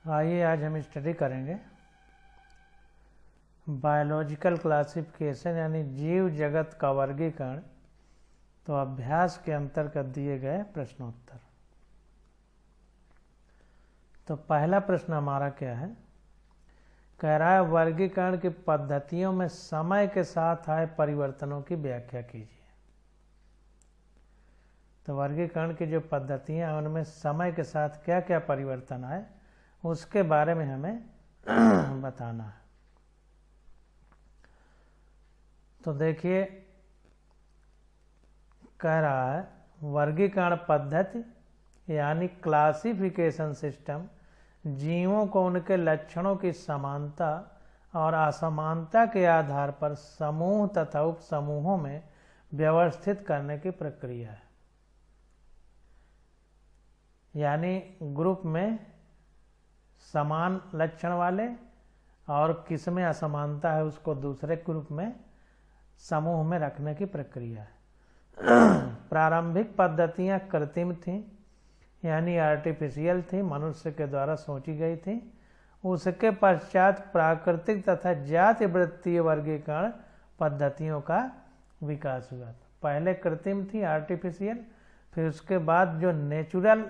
आइए आज हम स्टडी करेंगे बायोलॉजिकल क्लासिफिकेशन यानी जीव जगत का वर्गीकरण। तो अभ्यास के अंतर्गत दिए गए प्रश्नोत्तर। तो पहला प्रश्न हमारा क्या है, कह रहा है वर्गीकरण की पद्धतियों में समय के साथ आए परिवर्तनों की व्याख्या कीजिए। तो वर्गीकरण की जो पद्धतियां हैं उनमें समय के साथ क्या क्या परिवर्तन आए उसके बारे में हमें बताना है। तो देखिए, कह रहा है वर्गीकरण पद्धति यानी क्लासिफिकेशन सिस्टम जीवों को उनके लक्षणों की समानता और असमानता के आधार पर समूह तथा उपसमूहों में व्यवस्थित करने की प्रक्रिया है। यानी ग्रुप में समान लक्षण वाले और किसमें असमानता है उसको दूसरे ग्रुप में समूह में रखने की प्रक्रिया है। प्रारंभिक पद्धतियां कृत्रिम थीं यानी आर्टिफिशियल थी, मनुष्य के द्वारा सोची गई थी। उसके पश्चात प्राकृतिक तथा जाति वृत्तीय वर्गीकरण पद्धतियों का विकास हुआ। पहले कृत्रिम थी आर्टिफिशियल, फिर उसके बाद जो नेचुरल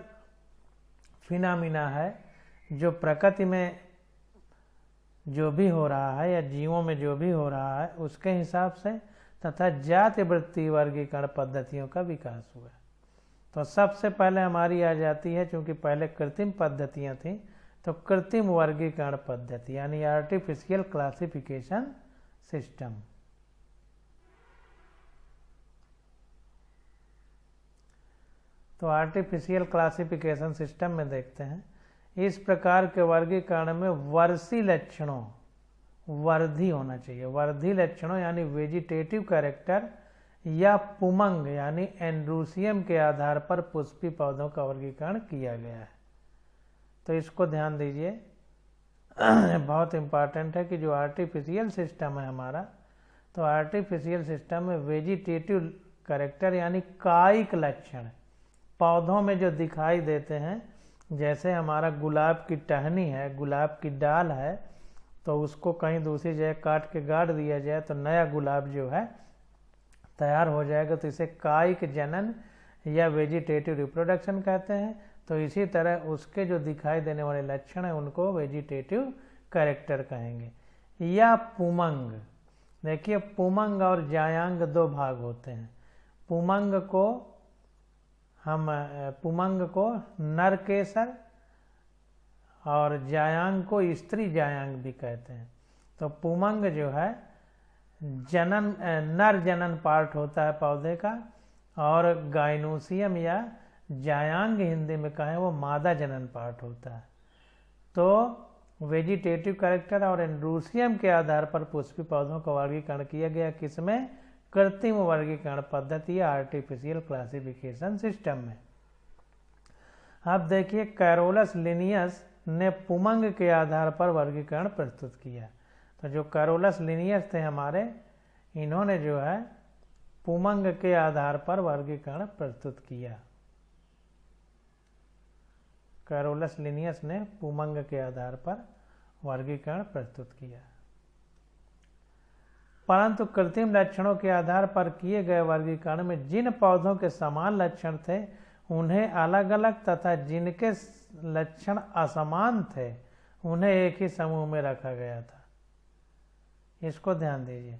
फिनोमिना है, जो प्रकृति में जो भी हो रहा है या जीवों में जो भी हो रहा है उसके हिसाब से तथा जाति वृत्तीय वर्गीकरण पद्धतियों का विकास हुआ। तो सबसे पहले हमारी आ जाती है, चूंकि पहले कृत्रिम पद्धतियां थी, तो कृत्रिम वर्गीकरण पद्धति यानी आर्टिफिशियल क्लासिफिकेशन सिस्टम। तो आर्टिफिशियल क्लासिफिकेशन सिस्टम में देखते हैं, इस प्रकार के वर्गीकरण में वर्षी लक्षणों वर्धी होना चाहिए। वर्धी लक्षणों यानी वेजिटेटिव कैरेक्टर या पुमंग यानी एंड्रूसियम के आधार पर पुष्पी पौधों का वर्गीकरण किया गया है। तो इसको ध्यान दीजिए, बहुत इंपॉर्टेंट है कि जो आर्टिफिशियल सिस्टम है हमारा, तो आर्टिफिशियल सिस्टम में वेजिटेटिव कैरेक्टर यानी कायिक लक्षण पौधों में जो दिखाई देते हैं, जैसे हमारा गुलाब की टहनी है, गुलाब की डाल है, तो उसको कहीं दूसरी जगह काट के गाड़ दिया जाए तो नया गुलाब जो है तैयार हो जाएगा। तो इसे कायिक जनन या वेजिटेटिव रिप्रोडक्शन कहते हैं। तो इसी तरह उसके जो दिखाई देने वाले लक्षण हैं उनको वेजिटेटिव कैरेक्टर कहेंगे। या पुमंग, देखिए पुमंग और जायांग दो भाग होते हैं। पुमंग को नर केसर और जायांग को स्त्री जायांग भी कहते हैं। तो पुमंग जो है नर जनन पार्ट होता है पौधे का, और गाइनोसियम या जायांग हिंदी में कहें वो मादा जनन पार्ट होता है। तो वेजिटेटिव कैरेक्टर और एंड्रूसियम के आधार पर पुष्पी पौधों का वर्गीकरण किया गया। किसमें? कृत्रिम वर्गीकरण पद्धति या आर्टिफिशियल क्लासिफिकेशन सिस्टम में। अब देखिए, कैरोलस लिनियस ने पुमंग के आधार पर वर्गीकरण प्रस्तुत किया। तो जो कैरोलस लिनियस थे हमारे, इन्होंने जो है पुमंग के आधार पर वर्गीकरण प्रस्तुत किया। कैरोलस लिनियस ने पुमंग के आधार पर वर्गीकरण प्रस्तुत किया। परंतु कृत्रिम लक्षणों के आधार पर किए गए वर्गीकरण में जिन पौधों के समान लक्षण थे उन्हें अलग अलग तथा जिनके लक्षण असमान थे उन्हें एक ही समूह में रखा गया था। इसको ध्यान दीजिए,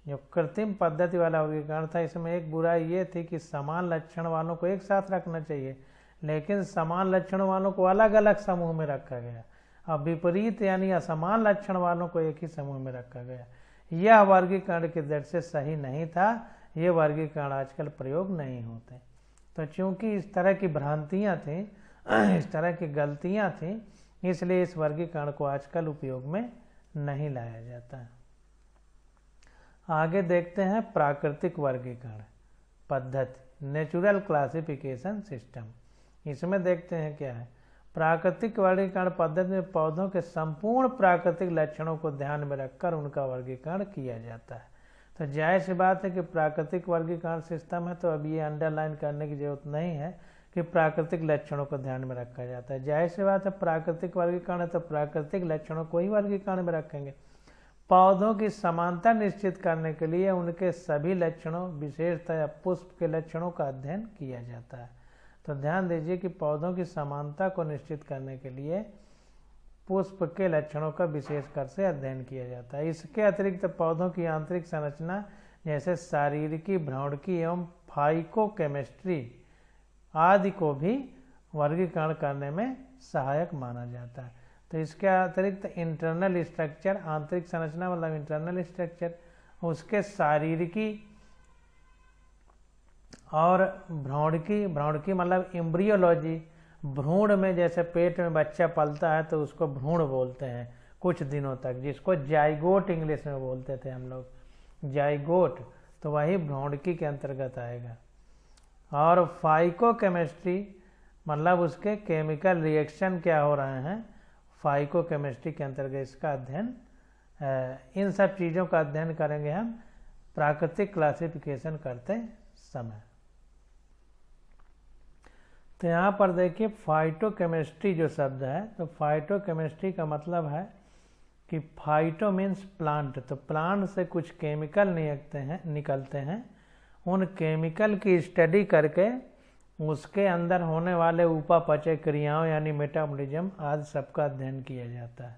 जो कृत्रिम पद्धति वाला वर्गीकरण था इसमें एक बुराई ये थी कि समान लक्षण वालों को एक साथ रखना चाहिए, लेकिन समान लक्षण वालों को अलग अलग समूह में रखा गया। अब विपरीत यानी असमान लक्षण वालों को एक ही समूह में रखा गया। यह वर्गीकरण की दृष्टि से सही नहीं था। ये वर्गीकरण आजकल प्रयोग नहीं होते। तो चूंकि इस तरह की भ्रांतियां थी, इस तरह की गलतियां थी, इसलिए इस वर्गीकरण को आजकल उपयोग में नहीं लाया जाता है। आगे देखते हैं प्राकृतिक वर्गीकरण पद्धति, नेचुरल क्लासिफिकेशन सिस्टम। इसमें देखते हैं क्या है। प्राकृतिक वर्गीकरण पद्धति में पौधों के संपूर्ण प्राकृतिक लक्षणों को ध्यान में रखकर उनका वर्गीकरण किया जाता है। तो जाहिर सी बात है कि प्राकृतिक वर्गीकरण सिस्टम है, तो अब ये अंडरलाइन करने की जरूरत नहीं है कि प्राकृतिक लक्षणों को ध्यान में रखा जाता है। जाहिर सी बात है, प्राकृतिक वर्गीकरण है तो प्राकृतिक लक्षणों को ही वर्गीकरण में रखेंगे। पौधों की समानता निश्चित करने के लिए उनके सभी लक्षणों, विशेषता या पुष्प के लक्षणों का अध्ययन किया जाता है। तो ध्यान दीजिए कि पौधों की समानता को निश्चित करने के लिए पुष्प के लक्षणों का विशेषकर से अध्ययन किया जाता है। इसके अतिरिक्त पौधों की आंतरिक संरचना जैसे शारीरिकी, भ्रौणिकी एवं फाइकोकेमिस्ट्री आदि को भी वर्गीकरण करने में सहायक माना जाता है। तो इसके अतिरिक्त इंटरनल स्ट्रक्चर, आंतरिक संरचना मतलब इंटरनल स्ट्रक्चर, उसके शारीरिकी और भ्रौणिकी मतलब एम्ब्रियोलॉजी, भ्रूण में जैसे पेट में बच्चा पलता है तो उसको भ्रूण बोलते हैं कुछ दिनों तक, जिसको जाइगोट इंग्लिश में बोलते थे हम लोग, जाइगोट, तो वही भ्रौणिकी के अंतर्गत आएगा। और फाइकोकेमिस्ट्री मतलब उसके केमिकल रिएक्शन क्या हो रहे हैं, फाइकोकेमिस्ट्री के अंतर्गत इसका अध्ययन, इन सब चीज़ों का अध्ययन करेंगे हम प्राकृतिक क्लासिफिकेशन करते समय। तो यहाँ पर देखिए फाइटोकेमिस्ट्री जो शब्द है, तो फाइटोकेमिस्ट्री का मतलब है कि फाइटो मीन्स प्लांट, तो प्लांट से कुछ केमिकल निकलते हैं, उन केमिकल की स्टडी करके उसके अंदर होने वाले उपापचय क्रियाओं यानी मेटाबॉलिज्म आदि सबका अध्ययन किया जाता है।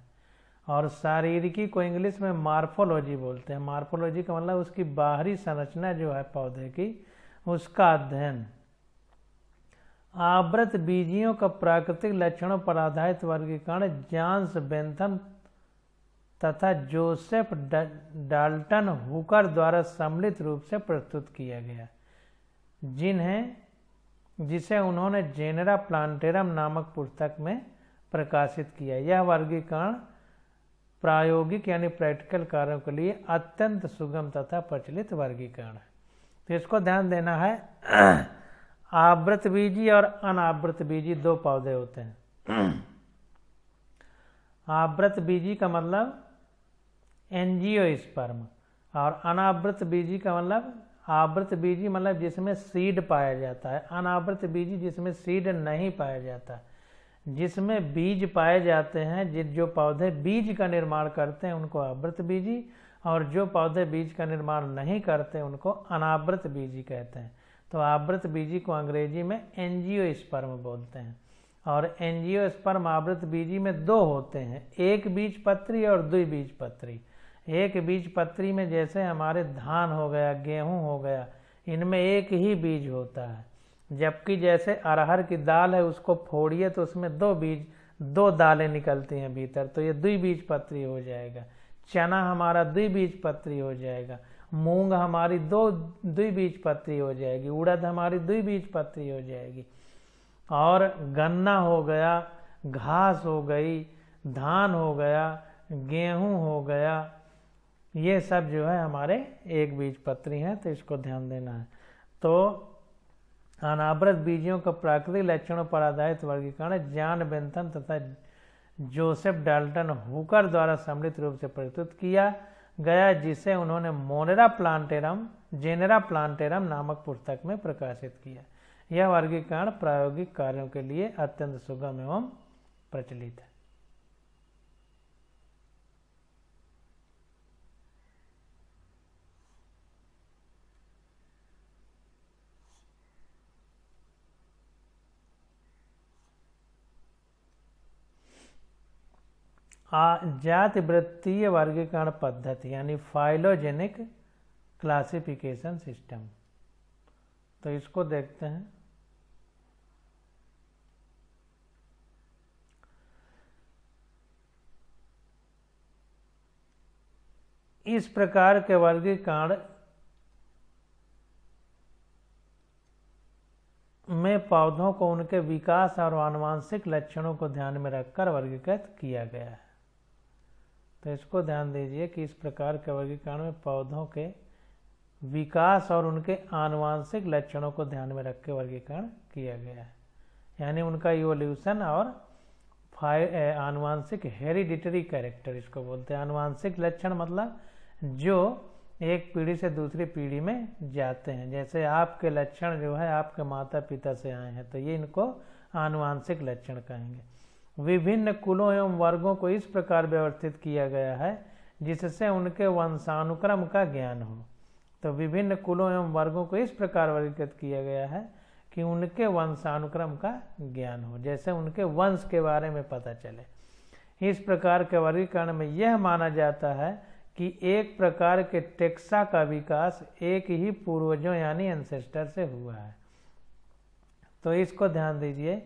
और शारीरिकी को इंग्लिश में मार्फोलॉजी बोलते हैं। मार्फोलॉजी का मतलब उसकी बाहरी संरचना जो है पौधे की, उसका अध्ययन। आवृत बीजियों का प्राकृतिक लक्षणों पर आधारित वर्गीकरण जॉन्स बेंथम तथा जोसेफ डाल्टन हुकर द्वारा सम्मिलित रूप से प्रस्तुत किया गया, जिसे उन्होंने जेनेरा प्लांटेरम नामक पुस्तक में प्रकाशित किया। यह वर्गीकरण प्रायोगिक यानी प्रैक्टिकल कार्यों के लिए अत्यंत सुगम तथा प्रचलित वर्गीकरण है। तो इसको ध्यान देना है। आवृत बीजी और अनावृत बीजी दो पौधे होते हैं। आवृत बीजी का मतलब एंजियोस्पर्म, और अनावृत बीजी का मतलब, आवृत बीजी मतलब जिसमें सीड पाया जाता है, अनावृत बीजी जिसमें सीड नहीं पाया जाता। जिसमें बीज पाए जाते हैं, जो पौधे बीज का निर्माण करते हैं उनको आवृत बीजी, और जो पौधे बीज का निर्माण नहीं करते उनको अनावृत बीजी कहते हैं। तो आवृत बीजी को अंग्रेजी में एंजियोस्पर्म बोलते हैं। और एंजियोस्पर्म आवृत बीजी में दो होते हैं, एक बीजपत्री और द्विबीजपत्री। एक बीजपत्री में जैसे हमारे धान हो गया, गेहूं हो गया, इनमें एक ही बीज होता है। जबकि जैसे अरहर की दाल है, उसको फोड़िए तो उसमें दो दालें निकलती हैं भीतर, तो ये द्विबीजपत्री हो जाएगा। चना हमारा द्विबीजपत्री हो जाएगा, मूंग हमारी द्विबीजपत्री हो जाएगी, उड़द हमारी द्विबीजपत्री हो जाएगी। और गन्ना हो गया, घास हो गई, धान हो गया, गेहूं हो गया, ये सब जो है हमारे एक बीजपत्री हैं। तो इसको ध्यान देना है। तो अनावृत बीजियों का प्राकृतिक लक्षणों पर आधारित वर्गीकरण जॉन बेंथम तथा जोसेफ डाल्टन हुकर द्वारा सम्मिलित रूप से प्रस्तुत किया गया, जिसे उन्होंने जेनेरा प्लांटेरम नामक पुस्तक में प्रकाशित किया। यह वर्गीकरण प्रायोगिक कार्यों के लिए अत्यंत सुगम एवं प्रचलित है। जाति वृत्तीय वर्गीकरण पद्धति यानी फाइलोजेनिक क्लासिफिकेशन सिस्टम, तो इसको देखते हैं। इस प्रकार के वर्गीकरण में पौधों को उनके विकास और आनुवंशिक लक्षणों को ध्यान में रखकर वर्गीकृत किया गया है। तो इसको ध्यान दीजिए कि इस प्रकार के वर्गीकरण में पौधों के विकास और उनके आनुवंशिक लक्षणों को ध्यान में रख के वर्गीकरण किया गया है, यानी उनका इवोल्यूशन और आनुवंशिक हेरिडिटरी कैरेक्टर इसको बोलते हैं। आनुवंशिक लक्षण मतलब जो एक पीढ़ी से दूसरी पीढ़ी में जाते हैं। जैसे आपके लक्षण जो है आपके माता पिता से आए हैं, तो ये इनको आनुवांशिक लक्षण कहेंगे। विभिन्न कुलों एवं वर्गों को इस प्रकार व्यवस्थित किया गया है जिससे उनके वंशानुक्रम का ज्ञान हो। तो विभिन्न कुलों एवं वर्गों को इस प्रकार वर्गीकृत किया गया है कि उनके वंशानुक्रम का ज्ञान हो, जैसे उनके वंश के बारे में पता चले। इस प्रकार के वर्गीकरण में यह माना जाता है कि एक प्रकार के टेक्सा का विकास एक ही पूर्वजों यानी एंसेस्टर से हुआ है। तो इसको ध्यान दीजिए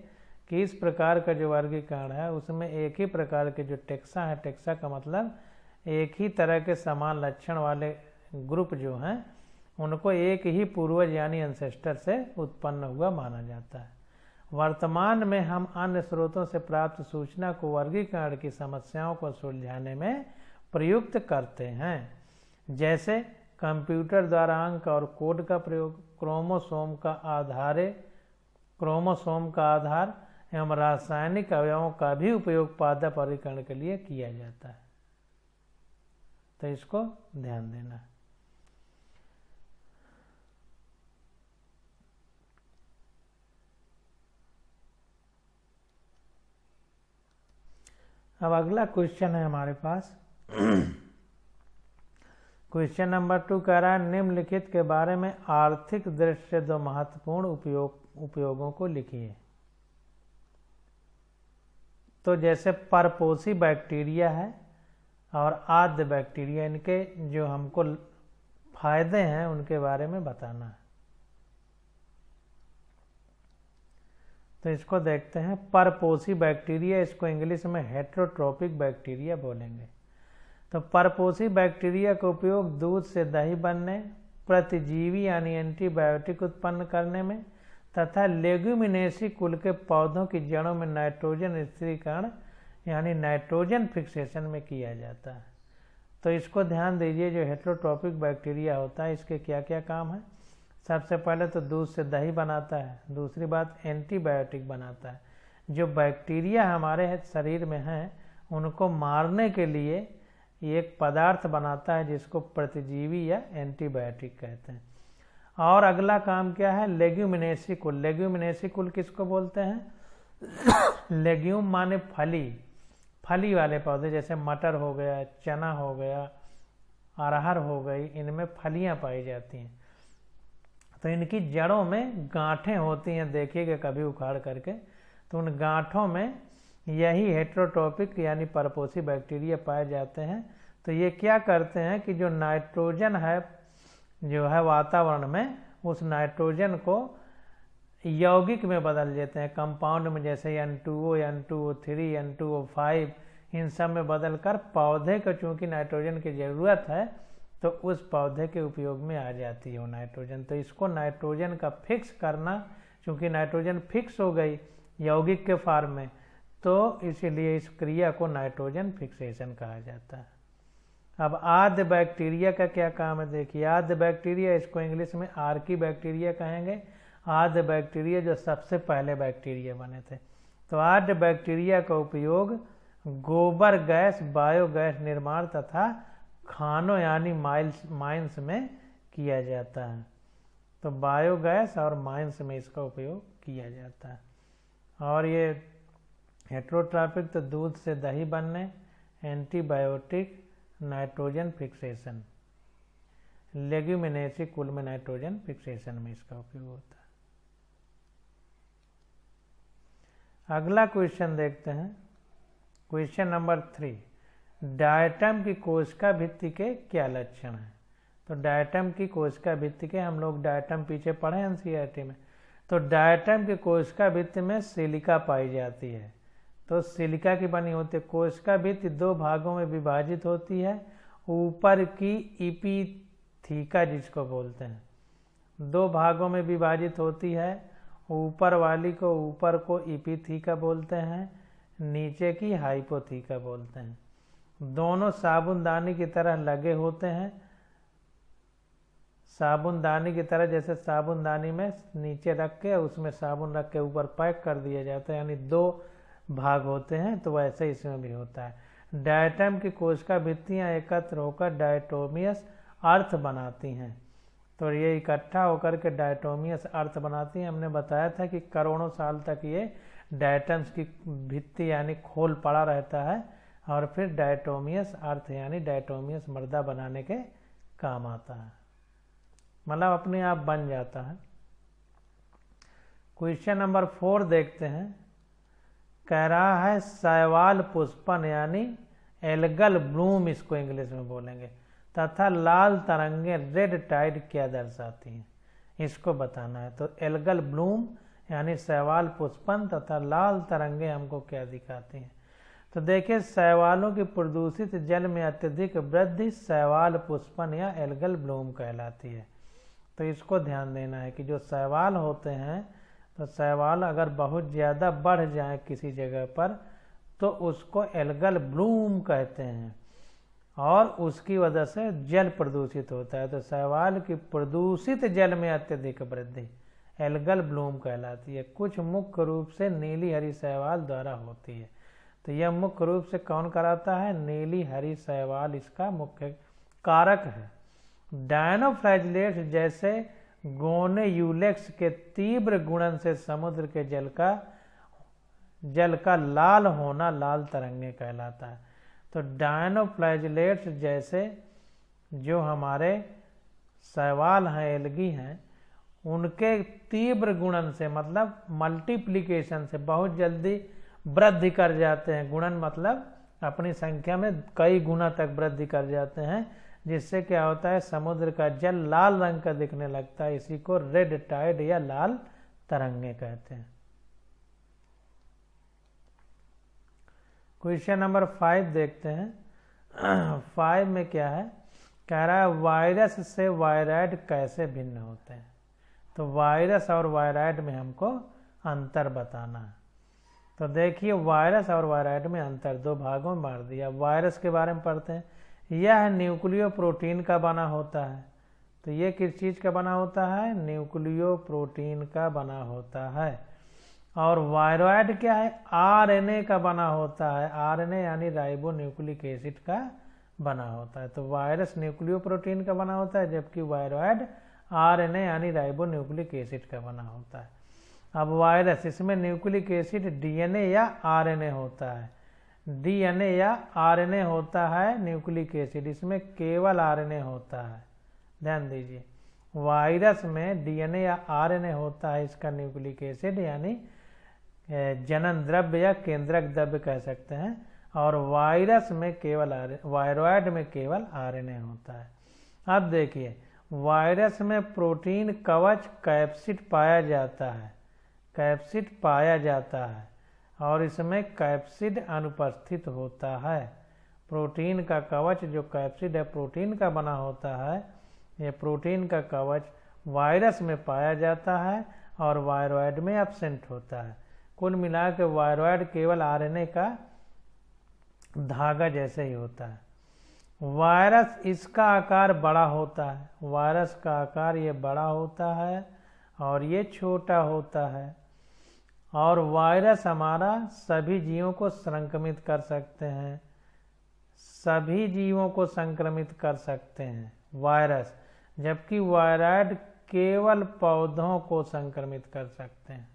कि इस प्रकार का जो वर्गीकरण है उसमें एक ही प्रकार के जो टेक्सा है, टेक्सा का मतलब एक ही तरह के समान लक्षण वाले ग्रुप जो हैं उनको एक ही पूर्वज यानी एंसेस्टर से उत्पन्न हुआ माना जाता है। वर्तमान में हम अन्य स्रोतों से प्राप्त सूचना को वर्गीकरण की समस्याओं को सुलझाने में प्रयुक्त करते हैं, जैसे कंप्यूटर द्वारा अंक और कोड का प्रयोग, क्रोमोसोम का आधार एवं रासायनिक अवयवों का भी उपयोग पादप वर्गीकरण के लिए किया जाता है। तो इसको ध्यान देना है। अब अगला क्वेश्चन है हमारे पास। क्वेश्चन नंबर 2 कह रहा है निम्नलिखित के बारे में आर्थिक दृष्टि से दो महत्वपूर्ण उपयोगों को लिखिए। तो जैसे परपोषी बैक्टीरिया है और आद्य बैक्टीरिया, इनके जो हमको फायदे हैं उनके बारे में बताना है। तो इसको देखते हैं। परपोषी बैक्टीरिया, इसको इंग्लिश में हेटेरोट्रोपिक बैक्टीरिया बोलेंगे। तो परपोषी बैक्टीरिया का उपयोग दूध से दही बनने, प्रतिजीवी यानी एंटीबायोटिक उत्पन्न करने में तथा लेग्यूमिनेसी कुल के पौधों की जड़ों में नाइट्रोजन स्थिरीकरण यानी नाइट्रोजन फिक्सेशन में किया जाता है। तो इसको ध्यान दीजिए, जो हेटेरोट्रोपिक बैक्टीरिया होता है इसके क्या क्या काम है। सबसे पहले तो दूध से दही बनाता है, दूसरी बात एंटीबायोटिक बनाता है। जो बैक्टीरिया हमारे शरीर में हैं उनको मारने के लिए एक पदार्थ बनाता है जिसको प्रतिजीवी या एंटीबायोटिक कहते हैं। और अगला काम क्या है, लेग्यूमिनेसी कुल। लेग्यूमिनेसी कुल किसको बोलते हैं? लेग्यूम माने फली वाले पौधे, जैसे मटर हो गया, चना हो गया, अरहर हो गई, इनमें फलियां पाई जाती हैं। तो इनकी जड़ों में गांठें होती हैं, देखिएगा कभी उखाड़ करके, तो उन गांठों में यही हेटेरोट्रोपिक यानी परपोषी बैक्टीरिया पाए जाते हैं। तो ये क्या करते हैं कि जो नाइट्रोजन है जो है वातावरण में, उस नाइट्रोजन को यौगिक में बदल देते हैं, कंपाउंड में, जैसे N2O, N2O3, N2O5, इन सब में बदलकर पौधे को चूंकि नाइट्रोजन की ज़रूरत है तो उस पौधे के उपयोग में आ जाती है वो नाइट्रोजन। तो इसको नाइट्रोजन का फिक्स करना, चूंकि नाइट्रोजन फिक्स हो गई यौगिक के फॉर्म में, तो इसीलिए इस क्रिया को नाइट्रोजन फिक्सेशन कहा जाता है। अब आद्य बैक्टीरिया का क्या काम है, देखिए। आद्य बैक्टीरिया, इसको इंग्लिश में आर्की बैक्टीरिया कहेंगे। आद्य बैक्टीरिया जो सबसे पहले बैक्टीरिया बने थे। तो आद्य बैक्टीरिया का उपयोग गोबर गैस, बायोगैस निर्माण तथा खानों यानी माइंस में किया जाता है। तो बायोगैस और माइंस में इसका उपयोग किया जाता है। और ये हेटेरोट्रोपिक तो दूध से दही बनने, एंटीबायोटिक, नाइट्रोजन फिक्सेशन, लेग्यूमिनेसी कुल में नाइट्रोजन फिक्सेशन में इसका उपयोग होता है। अगला क्वेश्चन देखते हैं। क्वेश्चन नंबर 3, डायटम की कोशिका भित्ति के क्या लक्षण हैं। तो डायटम की कोशिका भित्ति के, हम लोग डायटम पीछे पढ़े एनसीईआरटी में। तो डायटम की कोशिका भित्ति में सिलिका पाई जाती है। तो सिलिका की बनी होती है। कोशिका भित्ति 2 भागों में विभाजित होती है। ऊपर की इपिथीका जिसको बोलते हैं, 2 भागों में विभाजित होती है। ऊपर वाली को, ऊपर को इपिथीका बोलते हैं, नीचे की हाइपोथीका बोलते हैं। दोनों साबुनदानी की तरह लगे होते हैं। साबुनदानी की तरह, जैसे साबुनदानी में नीचे रख के उसमें साबुन रख के ऊपर पैक कर दिया जाता है, यानी 2 भाग होते हैं, तो वैसे इसमें भी होता है। डायटम की कोशिका भित्तियां एकत्र होकर डायटोमियस अर्थ बनाती हैं। तो ये इकट्ठा होकर के डायटोमियस अर्थ बनाती हैं। हमने बताया था कि करोड़ों साल तक ये डायटम्स की भित्ति यानी खोल पड़ा रहता है और फिर डायटोमियस अर्थ यानी डायटोमियस मृदा बनाने के काम आता है, मतलब अपने आप बन जाता है। क्वेश्चन नंबर 4 देखते हैं। कह रहा है शैवाल पुष्पन यानी एल्गल ब्लूम, इसको इंग्लिश में बोलेंगे, तथा लाल तरंगे रेड टाइड क्या दर्शाती हैं, इसको बताना है। तो एल्गल ब्लूम यानी शैवाल पुष्पन तथा लाल तरंगे हमको क्या दिखाती हैं। तो देखिए शैवालों की प्रदूषित जल में अत्यधिक वृद्धि शैवाल पुष्पन या एल्गल ब्लूम कहलाती है। तो इसको ध्यान देना है कि जो शैवाल होते हैं, तो शैवाल अगर बहुत ज़्यादा बढ़ जाए किसी जगह पर तो उसको एल्गल ब्लूम कहते हैं और उसकी वजह से जल प्रदूषित होता है। तो शैवाल की प्रदूषित जल में अत्यधिक वृद्धि एल्गल ब्लूम कहलाती है। कुछ मुख्य रूप से नीली हरी शैवाल द्वारा होती है। तो यह मुख्य रूप से कौन कराता है, नीली हरी शैवाल इसका मुख्य कारक है। डायनोफ्लैजिलेट्स जैसे गोनेयूलेक्स के तीव्र गुणन से समुद्र के जल का लाल होना लाल तरंगे कहलाता है। तो डायनोफ्लैजिलेट्स जैसे जो हमारे शैवाल हैं, एल्गी हैं, उनके तीव्र गुणन से मतलब मल्टीप्लिकेशन से बहुत जल्दी वृद्धि कर जाते हैं। गुणन मतलब अपनी संख्या में कई गुना तक वृद्धि कर जाते हैं, जिससे क्या होता है समुद्र का जल लाल रंग का दिखने लगता है। इसी को रेड टाइड या लाल तरंगे कहते हैं। क्वेश्चन नंबर 5 देखते हैं। 5 में क्या है, कह रहा है वायरस से वायरॉइड कैसे भिन्न होते हैं। तो वायरस और वायरॉइड में हमको अंतर बताना है। तो देखिए वायरस और वायरॉइड में अंतर दो भागों में बांट दिया। वायरस के बारे में पढ़ते हैं। यह न्यूक्लियो प्रोटीन का बना होता है। तो ये किस चीज़ का बना होता है, न्यूक्लियो प्रोटीन का बना होता है। और वायरॉइड क्या है, आरएनए का बना होता है। आरएनए यानी राइबो न्यूक्लिक एसिड का बना होता है। तो वायरस न्यूक्लियो प्रोटीन का बना होता है, जबकि वायरॉइड आरएनए यानी राइबो न्यूक्लिक एसिड का बना होता है। अब वायरस, इसमें न्यूक्लिक एसिड डीएनए या आरएनए होता है। डीएनए या आरएनए होता है, न्यूक्लिक एसिड इसमें केवल आरएनए होता है। ध्यान दीजिए, वायरस में डीएनए या आरएनए होता है, इसका न्यूक्लिक एसिड यानी जनन द्रव्य या केंद्रक द्रव्य कह सकते हैं। और वायरस में केवल वायरॉइड में केवल आरएनए होता है। अब देखिए वायरस में प्रोटीन कवच कैप्सिड पाया जाता है। कैप्सिड पाया जाता है और इसमें कैप्सिड अनुपस्थित होता है। प्रोटीन का कवच जो कैप्सिड है प्रोटीन का बना होता है, यह प्रोटीन का कवच वायरस में पाया जाता है और वायरॉइड में एब्सेंट होता है। कुल मिला के वायरॉइड केवल आरएनए का धागा जैसे ही होता है। वायरस इसका आकार बड़ा होता है। वायरस का आकार ये बड़ा होता है और ये छोटा होता है। और वायरस हमारा सभी जीवों को संक्रमित कर सकते हैं। सभी जीवों को संक्रमित कर सकते हैं वायरस, जबकि वायरॉइड केवल पौधों को संक्रमित कर सकते हैं।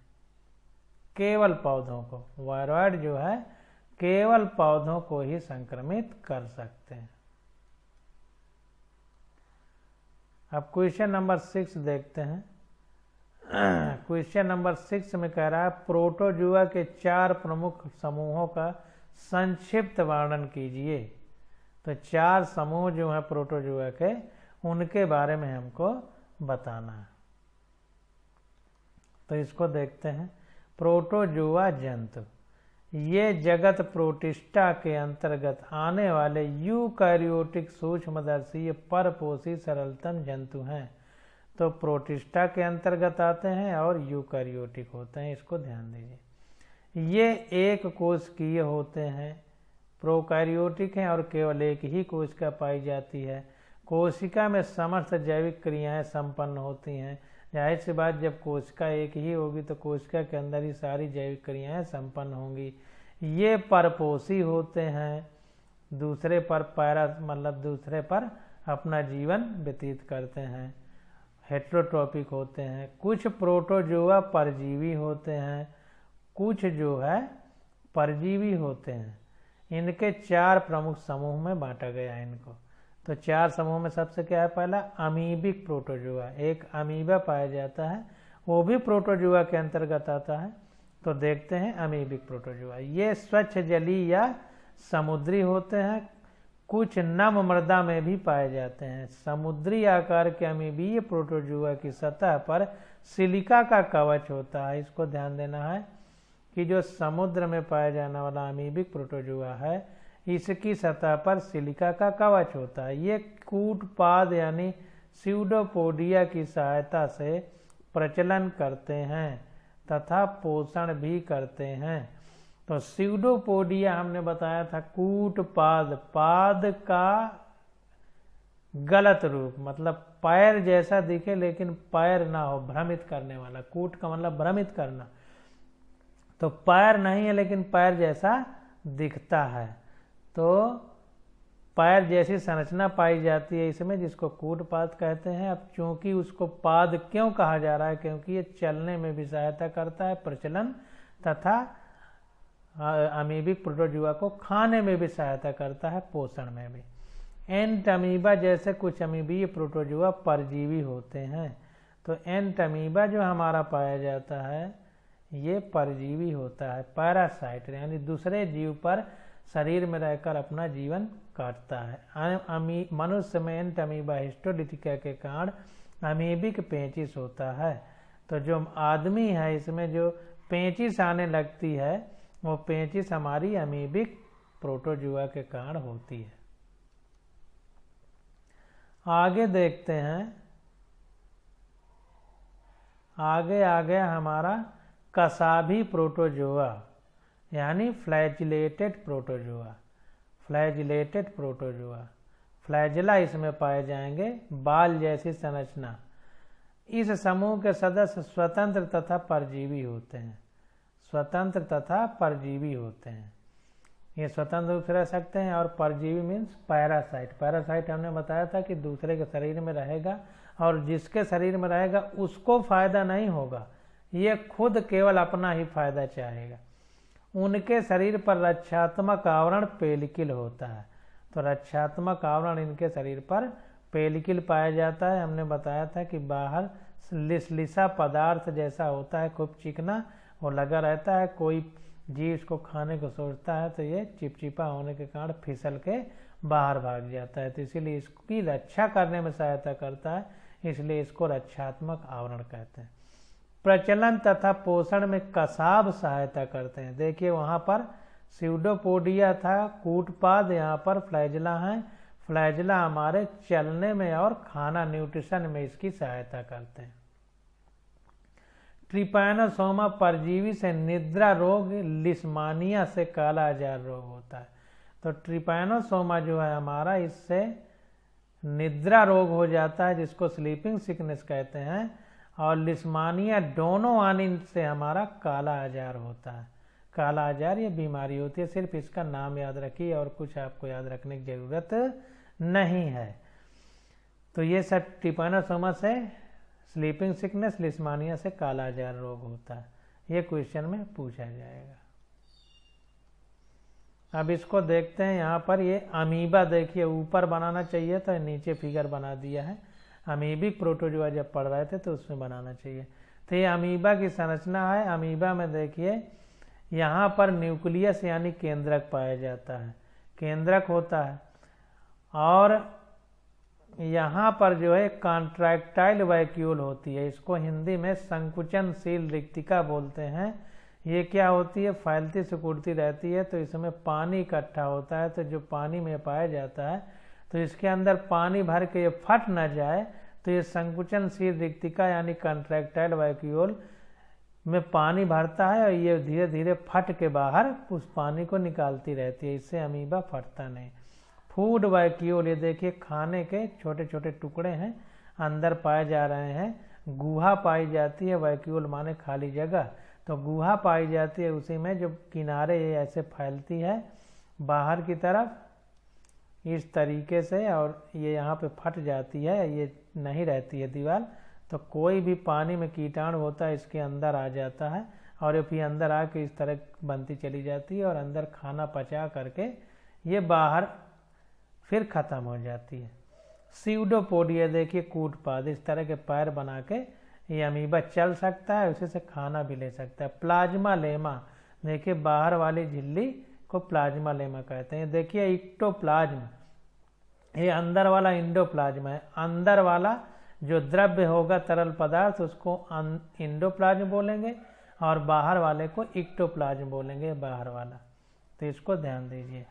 केवल पौधों को, वायरॉइड जो है केवल पौधों को ही संक्रमित कर सकते हैं। अब क्वेश्चन नंबर 6 देखते हैं। क्वेश्चन नंबर 6 में कह रहा है प्रोटोजुआ के 4 प्रमुख समूहों का संक्षिप्त वर्णन कीजिए। तो 4 समूह जो हैं प्रोटोजुआ के, उनके बारे में हमको बताना है। तो इसको देखते हैं। प्रोटोजुआ जंतु, ये जगत प्रोटिस्टा के अंतर्गत आने वाले यूकैरियोटिक सूक्ष्मदर्शी परपोषी सरलतम जंतु हैं। तो प्रोटिस्टा के अंतर्गत आते हैं और यूकैरियोटिक होते हैं, इसको ध्यान दीजिए। ये एक कोशिकीय होते हैं, प्रोकैरियोटिक हैं और केवल एक ही कोशिका पाई जाती है। कोशिका में समस्त जैविक क्रियाएं संपन्न होती हैं। जाहिर सी बात, जब कोशिका एक ही होगी तो कोशिका के अंदर ही सारी जैविक क्रियाएं संपन्न होंगी। ये परपोषी होते हैं, दूसरे पर पैरा मतलब दूसरे पर अपना जीवन व्यतीत करते हैं, हेट्रोट्रॉपिक होते हैं। कुछ प्रोटोजोआ परजीवी होते हैं, कुछ जो है परजीवी होते हैं। इनके 4 प्रमुख समूह में बांटा गया है इनको। तो 4 समूह में सबसे क्या है, पहला अमीबिक प्रोटोजोआ, एक अमीबा पाया जाता है, वो भी प्रोटोजोआ के अंतर्गत आता है। तो देखते हैं अमीबिक प्रोटोजोआ, ये स्वच्छ जलीय या समुद्री होते हैं, कुछ नम मृदा में भी पाए जाते हैं। समुद्री आकार के अमीबीय प्रोटोजोआ की सतह पर सिलिका का कवच होता है। इसको ध्यान देना है कि जो समुद्र में पाया जाने वाला अमीबिक प्रोटोजोआ है, इसकी सतह पर सिलिका का कवच होता है। ये कूटपाद यानी स्यूडोपोडिया की सहायता से प्रचलन करते हैं तथा पोषण भी करते हैं। तो स्यूडोपोडिया हमने बताया था कूटपाद, पाद का गलत रूप, मतलब पैर जैसा दिखे लेकिन पैर ना हो, भ्रमित करने वाला। कूट का मतलब भ्रमित करना, तो पैर नहीं है लेकिन पैर जैसा दिखता है, तो पैर जैसी संरचना पाई जाती है इसमें, जिसको कूटपाद कहते हैं। अब चूंकि उसको पाद क्यों कहा जा रहा है, क्योंकि ये चलने में भी सहायता करता है, प्रचलन, तथा अमीबिक प्रोटोजोआ को खाने में भी सहायता करता है, पोषण में भी। एंटमीबा जैसे कुछ अमीबीय प्रोटोजोआ परजीवी होते हैं। तो एंटमीबा जो हमारा पाया जाता है ये परजीवी होता है, पैरासाइट, यानी दूसरे जीव पर शरीर में रहकर अपना जीवन काटता है। मनुष्य में एंटमीबा हिस्टोलिटिका के कारण अमीबिक पेचिश होता है। तो जो आदमी है इसमें जो पेचिश आने लगती है, वो पेचिश हमारी अमीबिक प्रोटोजोआ के कारण होती है। आगे देखते हैं, आगे आ गया हमारा कसाभी प्रोटोजोआ यानी flagellated protozoa. Flagellated protozoa, flagella इसमें पाए जाएंगे, बाल जैसी संरचना। इस समूह के सदस्य स्वतंत्र तथा परजीवी होते हैं, स्वतंत्र तथा परजीवी होते हैं। ये स्वतंत्र रूप से रह सकते हैं, और परजीवी मीन्स पैरासाइट। पैरासाइट हमने बताया था कि दूसरे के शरीर में रहेगा, और जिसके शरीर में रहेगा उसको फायदा नहीं होगा, ये खुद केवल अपना ही फायदा चाहेगा। उनके शरीर पर रक्षात्मक आवरण पेलिकिल होता है। तो रक्षात्मक आवरण इनके शरीर पर पेलिकिल पाया जाता है। हमने बताया था कि बाहर लिसलिसा पदार्थ जैसा होता है, खूब चिकना, वो लगा रहता है। कोई जीव इसको खाने को सोचता है तो ये चिपचिपा होने के कारण फिसल के बाहर भाग जाता है। तो इसीलिए इसकी रक्षा करने में सहायता करता है, इसलिए इसको रक्षात्मक आवरण कहते हैं। प्रचलन तथा पोषण में कसाब सहायता करते हैं। देखिए वहाँ पर स्यूडोपोडिया था, कूटपाद, यहाँ पर फ्लैजिला है। फ्लैजिला हमारे चलने में और खाना न्यूट्रिशन में इसकी सहायता करते हैं। ट्रिपैनोसोमा परजीवी से निद्रा रोग, लिस्मानिया से काला आजार रोग होता है। तो ट्रिपैनोसोमा जो है हमारा, इससे निद्रा रोग हो जाता है, जिसको स्लीपिंग सिकनेस कहते हैं, और लिस्मानिया डोनोआनिन से हमारा काला आजार होता है। काला आजार ये बीमारी होती है, सिर्फ इसका नाम याद रखिए और कुछ आपको याद रखने की जरूरत नहीं है। तो ये सब ट्रिपैनोसोमा से स्लीपिंग सिकनेस, लिस्मानिया से काला आजार रोग होता है। ये क्वेश्चन में पूछा जाएगा। अब इसको देखते हैं, यहाँ पर ये अमीबा देखिए ऊपर बनाना चाहिए तो नीचे फिगर बना दिया है। अमीबिक प्रोटोजोआ जब पढ़ रहे थे तो उसमें बनाना चाहिए। तो ये अमीबा की संरचना है। अमीबा में देखिए यहाँ पर न्यूक्लियस यानी केंद्रक पाया जाता है, केंद्रक होता है, और यहाँ पर जो है कॉन्ट्रैक्टाइल वैक्यूल होती है। इसको हिंदी में संकुचनशील रिक्तिका बोलते हैं। ये क्या होती है, फैलती सिकुड़ती रहती है, तो इसमें पानी इकट्ठा होता है। तो जो पानी में पाया जाता है, तो इसके अंदर पानी भर के ये फट न जाए, तो ये संकुचनशील रिक्तिका यानी कॉन्ट्रैक्टाइल वैक्यूल में पानी भरता है, और ये धीरे धीरे फट के बाहर उस पानी को निकालती रहती है। इससे अमीबा फटता नहीं। फूड वैक्यूल, ये देखिए खाने के छोटे छोटे टुकड़े हैं, अंदर पाए जा रहे हैं। गुहा पाई जाती है, वैक्यूल माने खाली जगह, तो गुहा पाई जाती है, उसी में जो किनारे ये ऐसे फैलती है बाहर की तरफ, इस तरीके से, और ये यहाँ पे फट जाती है, ये नहीं रहती है दीवार, तो कोई भी पानी में कीटाणु होता है इसके अंदर आ जाता है और ये फिर अंदर आके इस तरह बनती चली जाती है और अंदर खाना पचा करके ये बाहर फिर ख़त्म हो जाती है। स्यूडोपोडिया देखिए कूटपाद, इस तरह के पैर बना के ये अमीबा चल सकता है, उसी से खाना भी ले सकता है। प्लाज्मा लेमा देखिए, बाहर वाली झिल्ली को प्लाज्मा लेमा कहते हैं। देखिए इक्टोप्लाज्म, ये अंदर वाला इंडोप्लाज्म है। अंदर वाला जो द्रव्य होगा तरल पदार्थ उसको इंडोप्लाज्म बोलेंगे और बाहर वाले को इक्टोप्लाज्म बोलेंगे, बाहर वाला। तो इसको ध्यान दीजिए।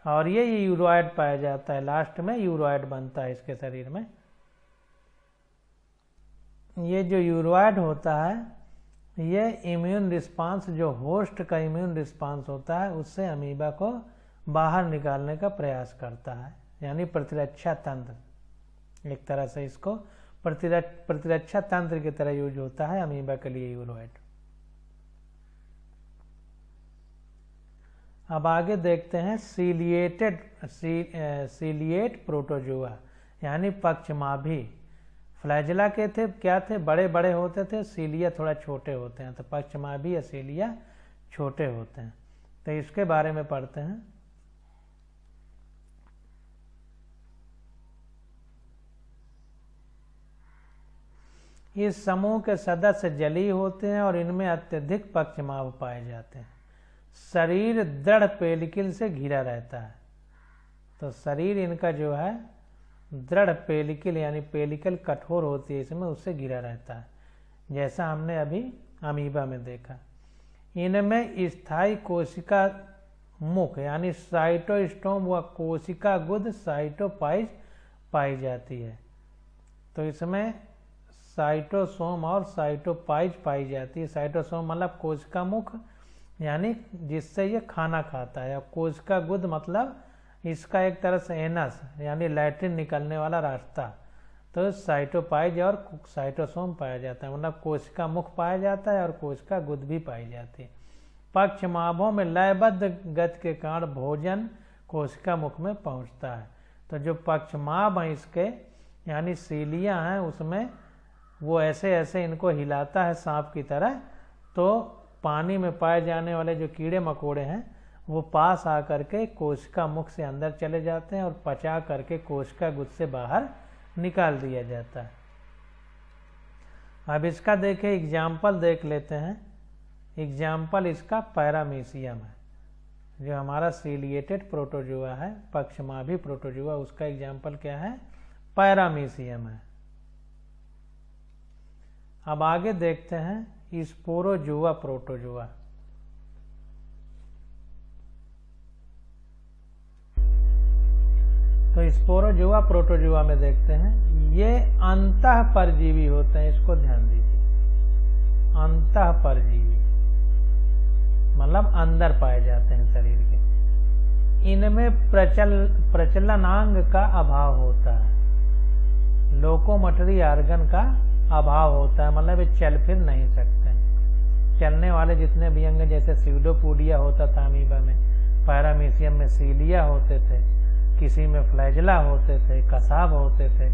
और ये यूरोइड पाया जाता है, लास्ट में यूरोइड बनता है इसके शरीर में। ये जो यूरोइड होता है ये इम्यून रिस्पांस, जो होस्ट का इम्यून रिस्पांस होता है उससे अमीबा को बाहर निकालने का प्रयास करता है, यानी प्रतिरक्षा तंत्र। एक तरह से इसको प्रतिरक्षा तंत्र की तरह यूज होता है अमीबा के लिए यूरोइड। अब आगे देखते हैं सीलिएट प्रोटोजोआ, यानी पक्षमाभी। फ्लैजेला के थे क्या थे, बड़े बड़े होते थे, सीलिया थोड़ा छोटे होते हैं, तो पक्षमाभी या सीलिया छोटे होते हैं। तो इसके बारे में पढ़ते हैं। इस समूह के सदस्य जलीय होते हैं और इनमें अत्यधिक पक्षमाभ पाए जाते हैं। शरीर दृढ़ पेलिकल से घिरा रहता है, तो शरीर इनका जो है दृढ़ पेलिकल, यानी पेलिकल कठोर होती है इसमें, उससे घिरा रहता है, जैसा हमने अभी अमीबा में देखा। इनमें स्थायी कोशिका मुख यानी साइटोस्टोम व कोशिका गुद साइटोपाइज पाई जाती है। तो इसमें साइटोसोम और साइटोपाइज पाई जाती है। साइटोसोम मतलब कोशिका मुख, यानी जिससे ये खाना खाता है, और कोशिका गुद मतलब इसका एक तरह से एनस यानी लैट्रिन निकलने वाला रास्ता। तो साइटोपाइज और साइटोसोम पाया जाता है, मतलब कोशिका मुख पाया जाता है और कोशिका गुद भी पाई जाती है। पक्षमाभों में लयबद्ध गति के कारण भोजन कोशिका मुख में पहुंचता है। तो जो पक्षमाभ हैं इसके, यानी सीलियाँ हैं, उसमें वो ऐसे ऐसे इनको हिलाता है सांप की तरह, तो पानी में पाए जाने वाले जो कीड़े मकोड़े हैं वो पास आकर के कोशिका मुख से अंदर चले जाते हैं और पचा करके कोशिका गुद से बाहर निकाल दिया जाता है। अब इसका देखें एग्जाम्पल देख लेते हैं। एग्जाम्पल इसका पैरामीशियम है, जो हमारा सीलिएटेड प्रोटोजोआ है, पक्षमाभी प्रोटोजोआ, उसका एग्जाम्पल क्या है, पैरामीशियम है। अब आगे देखते हैं स्पोरोजोआ प्रोटोजोआ। तो स्पोरोजोआ प्रोटोजोआ में देखते हैं, ये अंतः परजीवी होते हैं, इसको ध्यान दीजिए। अंतः परजीवी मतलब अंदर पाए जाते हैं शरीर के। इनमें प्रचलनांग का अभाव होता है, लोकोमोटरी आर्गन का अभाव होता है, मतलब ये चल फिर नहीं सकते। चलने वाले जितने भी अंग, जैसे स्यूडोपोडिया होता था अमीबा में, पैरामीशियम में सीलिया होते थे, किसी में फ्लैजेला होते थे, कसाब होते थे,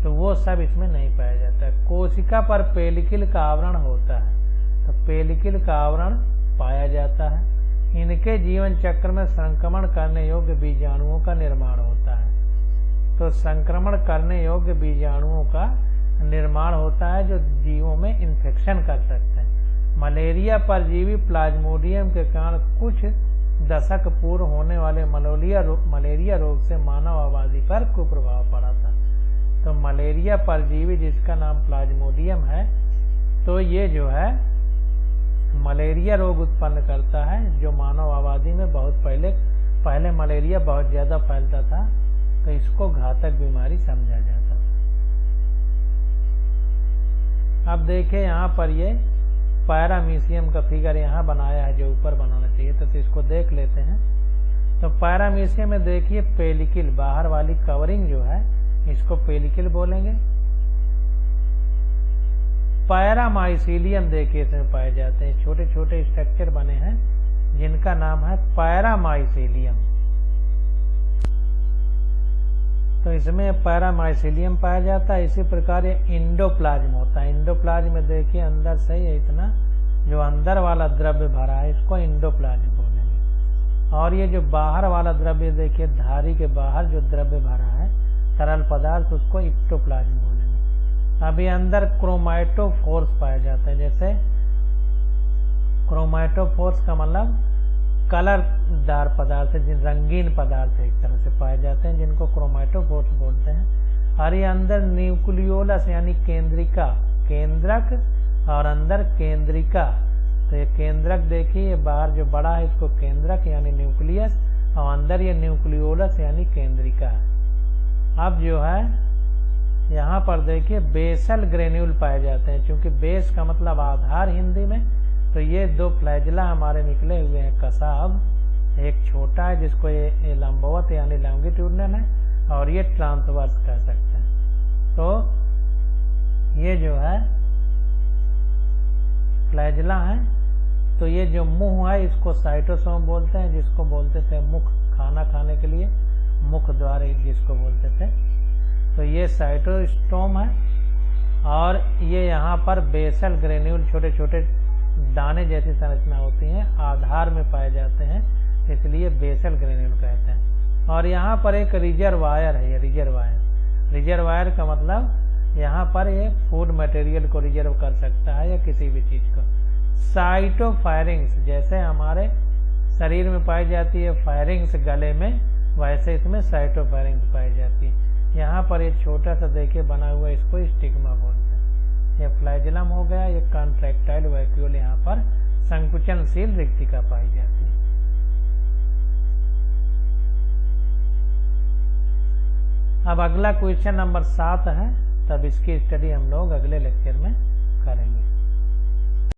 तो वो सब इसमें नहीं पाया जाता है। कोशिका पर पेलिकल का आवरण होता है, तो पेलिकल का आवरण पाया जाता है। इनके जीवन चक्र में संक्रमण करने योग्य बीजाणुओं का निर्माण होता है। तो संक्रमण करने योग्य बीजाणुओं का निर्माण होता है जो जीवों में इन्फेक्शन कर सकते हैं। मलेरिया परजीवी प्लाज्मोडियम के कारण कुछ दशक पूर्व होने वाले मलेरिया रोग से मानव आबादी पर कुप्रभाव पड़ा था। तो मलेरिया परजीवी जिसका नाम प्लाज्मोडियम है, तो ये जो है मलेरिया रोग उत्पन्न करता है, जो मानव आबादी में बहुत पहले मलेरिया बहुत ज्यादा फैलता था, तो इसको घातक बीमारी समझा जाता था। अब देखें यहाँ पर ये पैरामीशियम का फिगर यहाँ बनाया है, जो ऊपर बनाना चाहिए, तो इसको देख लेते हैं। तो पैरामीशियम में देखिए पेलिकल, बाहर वाली कवरिंग जो है इसको पेलिकल बोलेंगे। पैरामाइसीलियम देखिए इसमें पाए जाते हैं, छोटे छोटे स्ट्रक्चर बने हैं जिनका नाम है पैरामाइसीलियम। तो इसमें पैरामाइसिलियम पाया जाता है। इसी प्रकार ये इंडोप्लाज्म होता है। इंडोप्लाज्म में देखिए अंदर से ही इतना जो अंदर वाला द्रव्य भरा है इसको इंडोप्लाज्म बोलेंगे। और ये जो बाहर वाला द्रव्य देखिए धारी के बाहर जो द्रव्य भरा है तरल पदार्थ उसको इक्टोप्लाज्म बोलेंगे। अभी अंदर क्रोमैटोफोर्स पाए जाते हैं। जैसे क्रोमैटोफोर्स का मतलब कलरदार पदार्थ, रंगीन पदार्थ एक तरह से पाए जाते हैं जिनको क्रोमैटोफोर्स बोलते हैं। और ये अंदर न्यूक्लियोलस यानी केंद्रिका, केंद्रक और अंदर केंद्रिका। तो ये केंद्रक देखिए ये बाहर जो बड़ा है इसको केंद्रक यानी न्यूक्लियस और अंदर ये न्यूक्लियोलस यानी केंद्रिका। अब जो है यहाँ पर देखिए बेसल ग्रेन्यूल पाए जाते हैं। क्योंकि बेस का मतलब आधार हिंदी में, तो ये दो फ्लैजिला हमारे निकले हुए हैं कसाब। एक छोटा है जिसको ये लंबवत यानी लॉन्गिट्यूडनल है और ये ट्रांसवर्स कह सकते हैं। तो ये जो है फ्लैजिला है। तो ये जो मुंह है इसको साइटोसोम बोलते हैं, जिसको बोलते थे मुख, खाना खाने के लिए मुख द्वार जिसको बोलते थे। तो ये साइटोस्टोम है और ये यहाँ पर बेसल ग्रेन्यूल छोटे छोटे दाने जैसी संरचना होती हैं आधार में पाए जाते हैं, इसलिए बेसल ग्रेन्यूल कहते हैं। और यहाँ पर एक रिजर्वायर है। ये रिजर्वायर का मतलब यहाँ पर ये फूड मटेरियल को रिजर्व कर सकता है या किसी भी चीज को। साइटोफायरिंग्स जैसे हमारे शरीर में पाई जाती है फायरिंग्स गले में, वैसे इसमें साइटोफायरिंग्स पाई जाती है। यहाँ पर एक छोटा सा देखिए बना हुआ इसको स्टिग्मा बोलते हैं। ये फ्लैजिलम हो गया। ये कॉन्ट्रैक्टाइल वैक्यूल यहाँ पर संकुचनशील रिक्तिका पाई जाती है। अब अगला क्वेश्चन नंबर 7 है, तब इसकी स्टडी हम लोग अगले लेक्चर में करेंगे।